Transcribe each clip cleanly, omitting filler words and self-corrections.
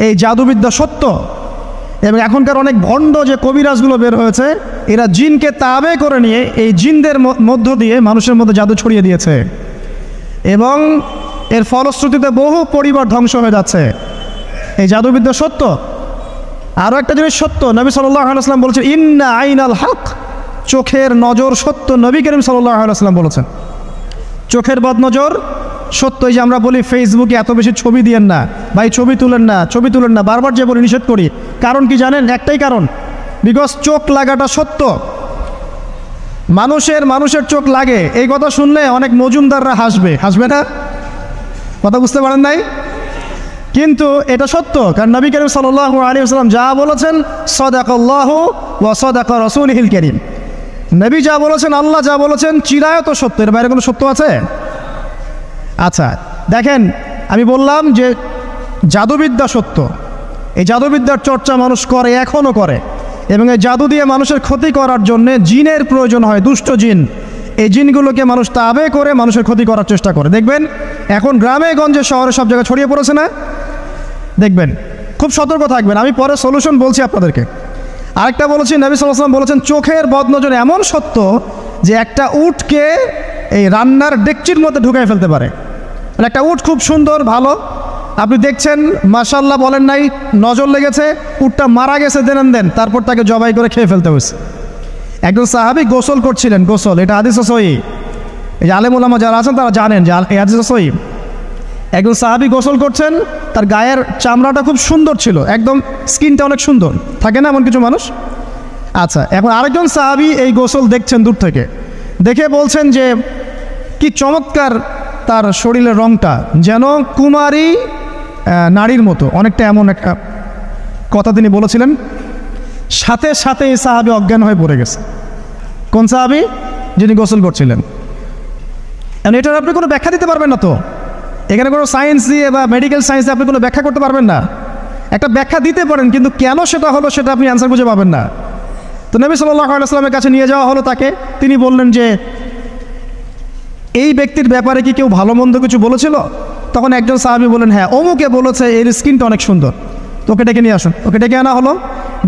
এই জাদুবিদ্যা সত্য। এবং এখনকার অনেক ভণ্ড যে কবিরাজগুলো বের হয়েছে, এরা জিনকে তাবে করে নিয়ে এই জিনদের মধ্য দিয়ে মানুষের মধ্যে জাদু ছড়িয়ে দিয়েছে, এবং এর ফলশ্রুতিতে বহু পরিবার ধ্বংস হয়ে যাচ্ছে। এই জাদুবিদ্যা সত্য। আরও একটা জিনিস সত্য, নবী সাল্লাল্লাহু আলাইহি ওয়াসাল্লাম বলেছেন ইন্না আইনাল হক, চোখের নজর সত্য। নবী করিম সাল্লাল্লাহু আলাইহি ওয়াসাল্লাম বলেছেন চোখের বদনজর সত্য। এই যে আমরা বলি ফেসবুকে এত বেশি ছবি দিয়েন না ভাই, ছবি তুলেন না, ছবি তুলেন না, বারবার যে বলি নিষেধ করি, কারণ কি জানেন? একটাই কারণ, বিকজ চোখ লাগাটা সত্য। মানুষের চোখ লাগে, এই কথা শুনলে অনেক মজুমদাররা হাসবে না? কথা বুঝতে পারেন নাই? কিন্তু এটা সত্য, কারণ নবী করিম সাল্লাল্লাহু আলাইহি ওয়াসাল্লাম যা বলেছেন সাদাকাল্লাহু ওয়া সাদাকা রাসূলুহুল কারীম, নবী যা বলেছেন, আল্লাহ যা বলেছেন চিরায়ত সত্য, এর বাইরে কোনো সত্য আছে? আচ্ছা দেখেন, আমি বললাম যে জাদুবিদ্যা সত্য। এই জাদুবিদ্যার চর্চা মানুষ করে, এখনও করে, এবং এই জাদু দিয়ে মানুষের ক্ষতি করার জন্যে জিনের প্রয়োজন হয়, দুষ্ট জিন। এই জিনগুলোকে মানুষ তাবে করে মানুষের ক্ষতি করার চেষ্টা করে। দেখবেন এখন গ্রামে গঞ্জে শহরে সব জায়গায় ছড়িয়ে পড়েছে না? দেখবেন, খুব সতর্ক থাকবেন। আমি পরে সলিউশন বলছি আপনাদেরকে। আরেকটা বলেছি, নবী সাল্লাল্লাহু আলাইহি ওয়াসাল্লাম বলেছেন চোখের বদনজর এমন সত্য যে একটা উটকে এই রান্নার ডেকচির মধ্যে ঢুকাই ফেলতে পারে। মানে একটা উট খুব সুন্দর ভালো, আপনি দেখছেন মাশাআল্লাহ বলেন নাই, নজর লেগেছে, উটটা মারা গেছে, দেন তারপর তাকে জবাই করে খেয়ে ফেলতে হয়েছে। একজন সাহাবী গোসল করছিলেন, গোসল, এটা হাদিস সহিহ, এই যে আলেম ওলামা যারা আছেন তারা জানেন যে এই হাদিস সহিহ। একজন সাহাবী গোসল করছেন, তার গায়ের চামড়াটা খুব সুন্দর ছিল, একদম স্কিনটা অনেক সুন্দর থাকে না এমন কিছু মানুষ? আচ্ছা, এখন আরেকজন সাহাবী এই গোসল দেখছেন দূর থেকে, দেখে বলছেন যে কি চমৎকার তার শরীরের রংটা, যেন কুমারী নারীর মতো, অনেকটা এমন একটা কথা তিনি বলেছিলেন। সাথে সাথে এই সাহাবী অজ্ঞান হয়ে পড়ে গেছে। কোন সাহাবী? যিনি গোসল করছিলেন। এটার আপনি কোনো ব্যাখ্যা দিতে পারবেন না তো, এখানে কোনো সায়েন্স দিয়ে বা মেডিকেল সায়েন্স দিয়ে আপনি কোনো ব্যাখ্যা করতে পারবেন না। একটা ব্যাখ্যা দিতে পারেন, কিন্তু কেন সেটা হলো সেটা আপনি অ্যান্সার খুঁজে পাবেন না। তো নবী সাল্লাল্লাহু আলাইহি ওয়াসাল্লামের কাছে নিয়ে যাওয়া হলো তাকে। তিনি বললেন যে এই ব্যক্তির ব্যাপারে কি কেউ ভালো মন্দ কিছু বলেছিল? তখন একজন সাহাবী বলেন হ্যাঁ, অমুকে বলেছে এর স্কিনটা অনেক সুন্দর, তোকে ডেকে নিয়ে আসুন। ওকে ডেকে আনা হলো।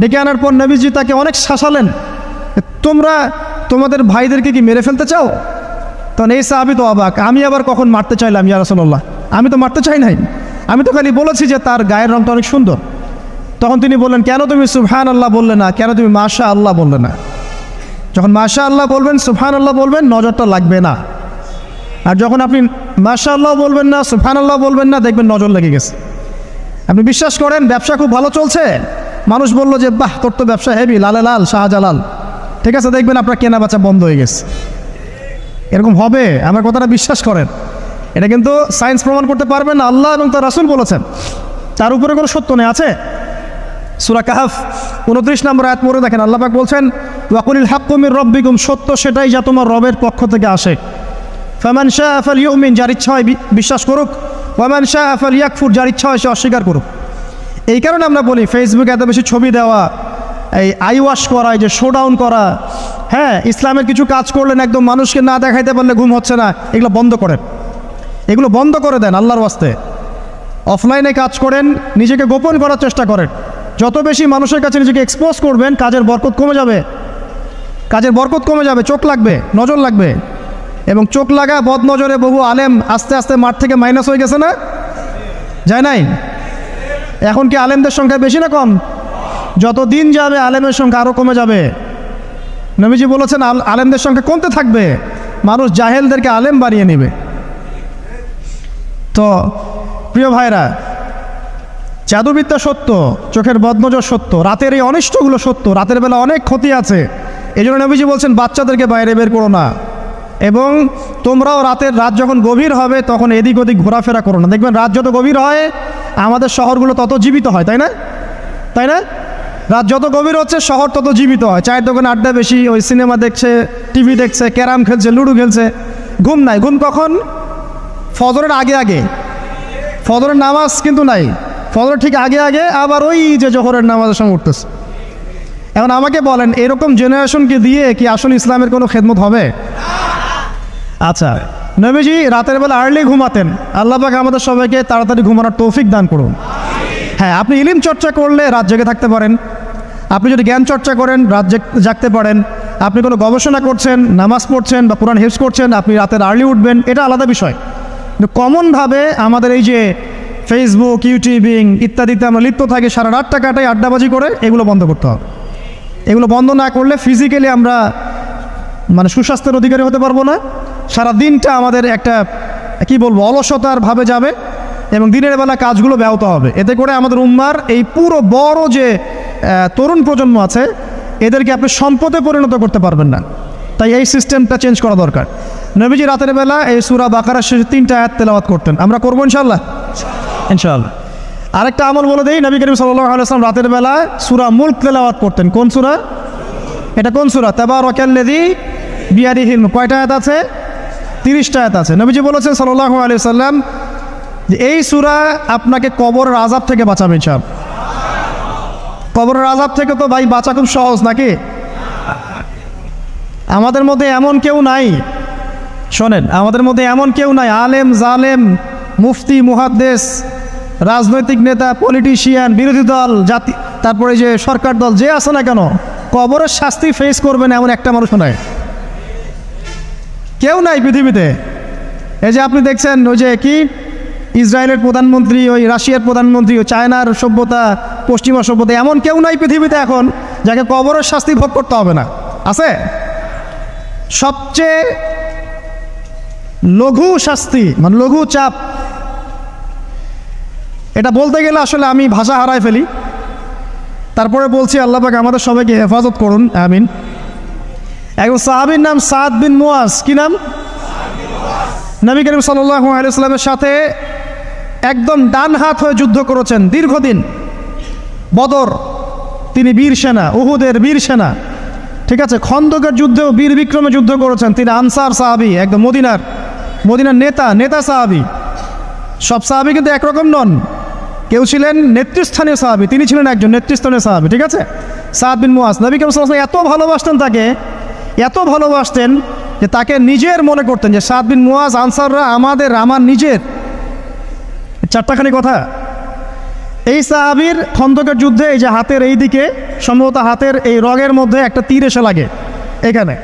ডেকে আনার পর নবীজি তাকে অনেক শাসালেন, তোমরা তোমাদের ভাইদেরকে কি মেরে ফেলতে চাও? তখন এই সাহাবী তো অবাক, আমি আবার কখন মারতে চাইলাম ইয়া রাসূলুল্লাহ? আমি তো মারতে চাই নাই, আমি তো খালি বলেছি যে তার গায়ের রংটা অনেক সুন্দর। তখন তিনি বললেন কেন তুমি সুবহানাল্লাহ বললে না, কেন তুমি মাশাআল্লাহ বললে না? যখন মাশাআল্লাহ বলবেন, সুবহানাল্লাহ বলবেন, নজরটা লাগবে না। আর যখন আপনি মাশাআল্লাহ বলবেন না, সুবহানাল্লাহ বলবেন না, দেখবেন নজর লেগে গেছে। আপনি বিশ্বাস করেন ব্যবসা খুব ভালো চলছে, মানুষ বলল যে বাহ তোর তো ব্যবসা হেভি, লালে লাল শাহজালাল, ঠিক আছে, দেখবেন আপনার কেনা বেচা বন্ধ হয়ে গেছে। এরকম হবে, আমার কথাটা বিশ্বাস করেন। এটা কিন্তু সায়েন্স প্রমাণ করতে পারবেন না, আল্লাহ এবং তার রাসূল বলেছেন, তার উপরে কোনো সত্য নেই। আছে সূরা কাহফ 29 নম্বর আয়াত পড়ে দেখেন, আল্লাহ পাক বলছেন ওয়াকুলিল হাক্কু মির রাব্বিকুম, সত্য সেটাই যা তোমার রবের পক্ষ থেকে আসে। ফামান শাআ ফালইউমিন, যার ইচ্ছা হয় বিশ্বাস করুক, ওয়ামান শাআ ফালইয়াকফুর, যার ইচ্ছা হয় সে অস্বীকার করুক। এই কারণে আমরা বলি ফেসবুকে এত বেশি ছবি দেওয়া, এই আই ওয়াশ করা, এই যে শোডাউন করা, হ্যাঁ, ইসলামের কিছু কাজ করলেন একদম মানুষকে না দেখাইতে পারলে ঘুম হচ্ছে না, এগুলো বন্ধ করেন, এগুলো বন্ধ করে দেন আল্লাহর ওয়াস্তে। অফলাইনে কাজ করেন, নিজেকে গোপন করার চেষ্টা করেন। যত বেশি মানুষের কাছে নিজেকে এক্সপোজ করবেন, কাজের বরকত কমে যাবে, কাজের বরকত কমে যাবে, চোখ লাগবে, নজর লাগবে। এবং চোখ লাগা বদ নজরে বহু আলেম আস্তে আস্তে মাঠ থেকে মাইনাস হয়ে গেছে না? যায় নাই? এখন কি আলেমদের সংখ্যা বেশি না কম? যত দিন যাবে আলেমের সংখ্যা আরও কমে যাবে। নবীজি বলেছেন আলেমদের সংখ্যা কমতে থাকবে, মানুষ জাহেলদেরকে আলেম বানিয়ে নেবে। তো প্রিয় ভাইরা, জাদুবিদ্যা সত্য, চোখের বদনজর সত্য, রাতের এই অনিষ্টগুলো সত্য, রাতের বেলা অনেক ক্ষতি আছে। এই জন্য নবীজি বলছেন বাচ্চাদেরকে বাইরে বের করো না, এবং তোমরাও রাত যখন গভীর হবে তখন এদিক ওদিক ঘোরাফেরা করো না। দেখবেন রাত যত গভীর হয় আমাদের শহরগুলো তত জীবিত হয়, তাই না? তাই না? রাত যত গভীর হচ্ছে শহর তত জীবিত হয়। চায়ের দোকানে আড্ডা বেশি, ওই সিনেমা দেখছে, টিভি দেখছে, ক্যারাম খেলছে, লুডো খেলছে, ঘুম নাই। ঘুম কখন? ফজরের আগে আগে। ফজরের নামাজ কিন্তু নাই, ফজরের ঠিক আগে আগে, আবার ওই যে জোহরের নামাজের সময় উঠতেছে। এখন আমাকে বলেন এরকম জেনারেশনকে দিয়ে কি আসলে ইসলামের কোনো খেদমত হবে? আচ্ছা, নবীজি রাতের বেলা আর্লি ঘুমাতেন, আল্লাহ পাক আমাদের সবাইকে তাড়াতাড়ি ঘুমানোর তৌফিক দান করুন। হ্যাঁ, আপনি ইলম চর্চা করলে রাত জেগে থাকতে পারেন, আপনি যদি জ্ঞান চর্চা করেন রাত জাগতে পারেন, আপনি কোনো গবেষণা করছেন, নামাজ পড়ছেন বা কোরআন হিফজ করছেন, আপনি রাতের আর্লি উঠবেন, এটা আলাদা বিষয়। কিন্তু কমনভাবে আমাদের এই যে ফেসবুক, ইউটিউবিং ইত্যাদিতে আমরা লিপ্ত থাকি, সারা রাতটা কাটাই আড্ডাবাজি করে, এগুলো বন্ধ করতে হবে। এগুলো বন্ধ না করলে ফিজিক্যালি আমরা মানে সুস্বাস্থ্যের অধিকারী হতে পারবো না, সারা দিনটা আমাদের একটা কি বলবো অলসতার ভাবে যাবে এবং দিনের বেলা কাজগুলো ব্যাহত হবে। এতে করে আমাদের উম্মার এই পুরো বড় যে তরুণ প্রজন্ম আছে এদেরকে আপনি সম্পদে পরিণত করতে পারবেন না। তাই এই সিস্টেমটা চেঞ্জ করা দরকার। নবীজি রাতের বেলা এই সূরা বাকারার শেষে 3টা আয়াত তেলাওয়াত করতেন, আমরা করবো ইনশাআল্লাহ। ইনশাআল্লাহ। আরেকটা আমল বলে দেই, নবী করিম সাল্লাল্লাহু আলাইহি ওয়াসাল্লাম রাতের বেলা সূরা মুলক তেলাওয়াত করতেন। কোন সূরা এটা? কোন সূরা? তাবারাকাল্লাযী বিয়াদিহিল মুলক। কয়টা আয়াত আছে? 30টা আয়াত আছে। নবীজি বলেছেন সাল্লাল্লাহু আলাইহি ওয়াসাল্লাম যে এই সূরা আপনাকে কবরের আযাব থেকে বাঁচাবে ইনশাআল্লাহ। কবরের আযাব থেকে তো ভাই বাঁচা খুব সহজ নাকি? আমাদের মধ্যে এমন কেউ নাই, শোনেন, আমাদের মধ্যে এমন কেউ নাই আলেম জালেম মুফতি মুহাদ্দিস রাজনৈতিক নেতা পলিটিশিয়ান বিরোধী দল জাতি তারপরে যে সরকার দল যে আছে না কেন কবরের শাস্তি ফেস করবেন এমন একটা মানুষ নাই, কেউ নাই পৃথিবীতে। এই যে আপনি দেখছেন ওই যে কি ইসরায়েলের প্রধানমন্ত্রী, ওই রাশিয়ার প্রধানমন্ত্রী, ওই চায়নার সভ্যতা, পশ্চিমা সভ্যতা, এমন কেউ নাই পৃথিবীতে এখন যাকে কবরের শাস্তি ভোগ করতে হবে না। আছে? সবচেয়ে লঘু শাস্তি মানে লঘু চাপ, এটা বলতে গেলে আসলে আমি ভাষা হারায় ফেলি, তারপরে বলছি আল্লাহ পাক আমাদের সবাইকে হেফাজত করুন, আমিন। একজন সাহাবীর নাম সাদ বিন মুয়াজ। কি নাম? নবী করিম সাল্লাল্লাহু আলাইহি ওয়াসাল্লামের সাথে একদম ডান হাত হয়ে যুদ্ধ করেছেন দীর্ঘদিন। বদর তিনি বীর সেনা, উহুদের বীর সেনা, ঠিক আছে। খন্দকের যুদ্ধেও বীর বিক্রমে যুদ্ধ করেছেন। তিনি আনসার সাহাবী, একদম মদিনার নেতা সাহাবী। সব সাহাবী কিন্তু একরকম নন, কেউ ছিলেন নেতৃস্থানীয় সাহাবী, তিনি ছিলেন একজন নেতৃস্থানীয় সাহাবী, ঠিক আছে। সাদ বিন মুয়াজ নবী করিম সাল্লাল্লাহু আলাইহি ওয়াসাল্লাম এত ভালোবাসতেন তাকে, এত ভালোবাসতেন যে তাকে নিজের মনে করতেন যে সাদ বিন মুয়াজ আনসাররা আমার নিজের। 4টাখানি কথা। এই সাহাবীর খন্দকের যুদ্ধে এই যে হাতের এই দিকে সম্ভবত হাতের এই রগের মধ্যে একটা তীর এসে লাগে এখানে,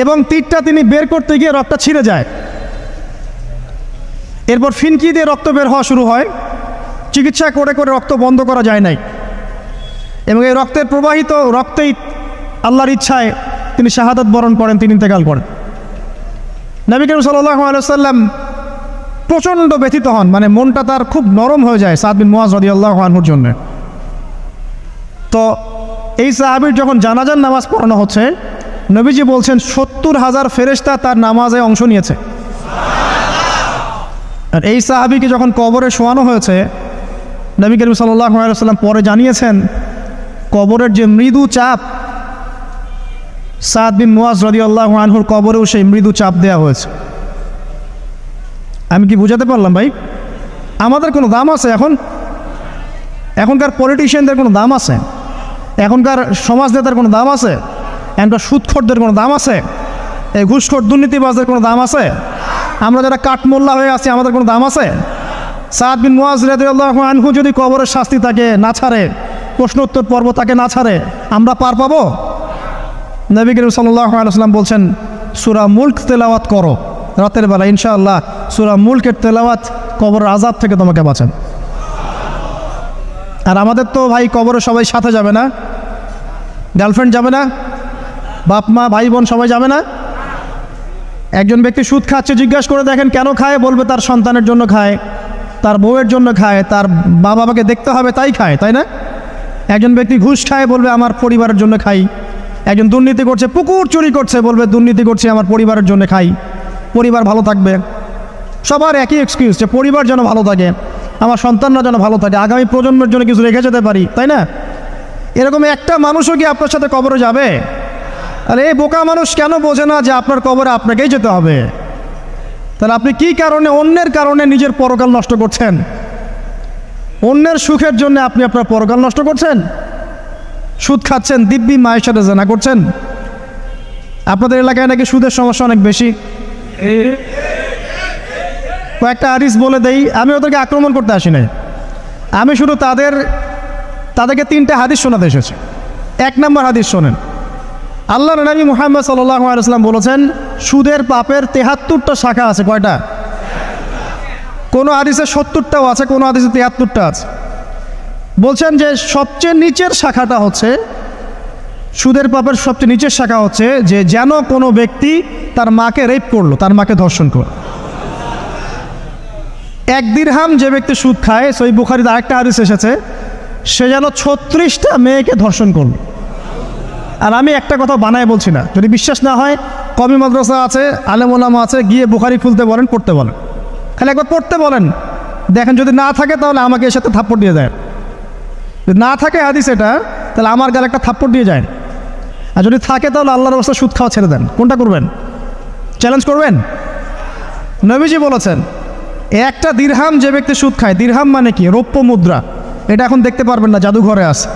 এবং তীরটা তিনি বের করতে গিয়ে রক্তটা ছিঁড়ে যায়। এরপর ফিনকি দিয়ে রক্ত বের হওয়া শুরু হয়। চিকিৎসা করে করে রক্ত বন্ধ করা যায় নাই, এবং এই রক্তের প্রবাহিত রক্তেই আল্লাহর ইচ্ছায় তিনি শাহাদাত বরণ করেন, তিনি ইন্তেকাল করেন। নবী করিম সাল্লাল্লাহু আলাইহি ওয়াসাল্লাম প্রচণ্ড ব্যথিত হন, মানে মনটা তার খুব নরম হয়ে যায় সাদ বিন মুয়াজ রাদিয়াল্লাহু আনহুর জন্য। তো এই সাহাবীর যখন জানাজার নামাজ পড়ানো হচ্ছে, নবীজি বলছেন 70,000 ফেরেশতা তার নামাজে অংশ নিয়েছে। আর এই সাহাবীকে যখন কবরে শোয়ানো হয়েছে, নবী করিম সাল্লাল্লাহু আলাইহি ওয়াসাল্লাম পরে জানিয়েছেন কবরের যে মৃদু চাপ, সাদ বিন মুয়াজ রাদিয়াল্লাহু আনহুর কবরেও সেই মৃদু চাপ দেওয়া হয়েছে। আমি কি বুঝাতে পারলাম ভাই? আমাদের কোনো দাম আছে এখনকার পলিটিশিয়ানদের কোনো দাম আছে? এখনকার সমাজ নেতার কোনো দাম আছে? এখনকার সুদখোরদের কোনো দাম আছে? এই ঘুষখোর দুর্নীতিবাজদের কোনো দাম আছে? আমরা যারা কাঠমোল্লা হয়ে আছি আমাদের কোনো দাম আছে? সাদ বিন মুয়াজ রাদিয়াল্লাহু আনহু যদি কবরের শাস্তি তাকে না ছাড়ে, প্রশ্নোত্তর পর্ব তাকে না ছাড়ে, আমরা পার পাবো? নবী করিম সাল্লাল্লাহু আলাইহি ওয়াসাল্লাম বলছেন সূরা মুলক তেলাওয়াত করো রাতের বেলা, ইনশাআল্লাহ সূরা মুলকের তেলাওয়াত কবরের আযাব থেকে তোমাকে বাঁচান। আর আমাদের তো ভাই কবরে সবাই সাথে যাবে না, গার্লফ্রেন্ড যাবে না, বাপ মা ভাই বোন সবাই যাবে না। একজন ব্যক্তি সুদ খাচ্ছে, জিজ্ঞাসা করে দেখেন কেন খায়, বলবে তার সন্তানের জন্য খায়, তার বউয়ের জন্য খায়, তার মা বাবাকে দেখতে হবে তাই খায়, তাই না? একজন ব্যক্তি ঘুষ খায়, বলবে আমার পরিবারের জন্য খাই। একজন দুর্নীতি করছে, পুকুর চুরি করছে, বলবে দুর্নীতি করছে আমার পরিবারের জন্য খাই, পরিবার ভালো থাকবে। সবার একই এক্সকিউজ যে পরিবার যেন ভালো থাকে, আমার সন্তানরা যেন ভালো থাকে, আগামী প্রজন্মের জন্য কিছু রেখে যেতে পারি, তাই না? এরকম একটা মানুষও কি আপনার সাথে কবরে যাবে? আর এই বোকা মানুষ কেন বোঝে না যে আপনার কবরে আপনাকেই যেতে হবে? তাহলে আপনি কি কারণে অন্যের কারণে নিজের পরকাল নষ্ট করছেন? অন্যের সুখের জন্য আপনি আপনার পরকাল নষ্ট করছেন। সুদ খাচ্ছেন, দিব্যি মায়ের সাথে জেনা করছেন। আপনাদের এলাকায় নাকি সুদের সমস্যা অনেক বেশি। কয়েকটা হাদিস বলে দেই, আমি ওদেরকে আক্রমণ করতে আসি নাই। আমি শুধু তাদেরকে 3টা হাদিস শোনাতে এসেছি। 1 নম্বর হাদিস শোনেন। আল্লাহর নবী মুহাম্মদ সাল্লাল্লাহু আলাইহি ওয়াসাল্লাম বলেছেন, সুদের পাপের 73টা শাখা আছে। কয়টা? কোনো হাদিসে 70টাও আছে, কোনো হাদিসে 73টা আছে। বলছেন যে সবচেয়ে নিচের শাখাটা হচ্ছে, সুদের পাপের সবচেয়ে নিচের শাখা হচ্ছে যে যেন কোনো ব্যক্তি তার মাকে রেপ করলো, তার মাকে ধর্ষণ করলো। 1 দিরহাম যে ব্যক্তি সুদ খায়, সহিহ বুখারীতে আরেকটা হাদিস এসেছে, সে যেন 36টা মেয়েকে ধর্ষণ করলো। আর আমি একটা কথা বানায় বলছি না, যদি বিশ্বাস না হয় কওমি মাদ্রাসা আছে, আলেম ওলামা আছে, গিয়ে বুখারী খুলতে বলেন, পড়তে বলেন, খালি একবার পড়তে বলেন, দেখেন যদি না থাকে তাহলে আমাকে এর সাথে থাপ্পড় দিয়ে দেয়। যদি না থাকে হাদিস এটা, তাহলে আমার গালে একটা থাপ্পড় দিয়ে যায়। আর যদি থাকে তাহলে আল্লাহর রাস্তায় সুদ খাওয়া ছেড়ে দেন। কোনটা করবেন? চ্যালেঞ্জ করবেন? নবীজি বলেছেন, 1টা দিরহাম যে ব্যক্তি সুদ খায়, দিরহাম মানে কি? রৌপ্য মুদ্রা। এটা এখন দেখতে পারবেন না, জাদুঘরে আছে।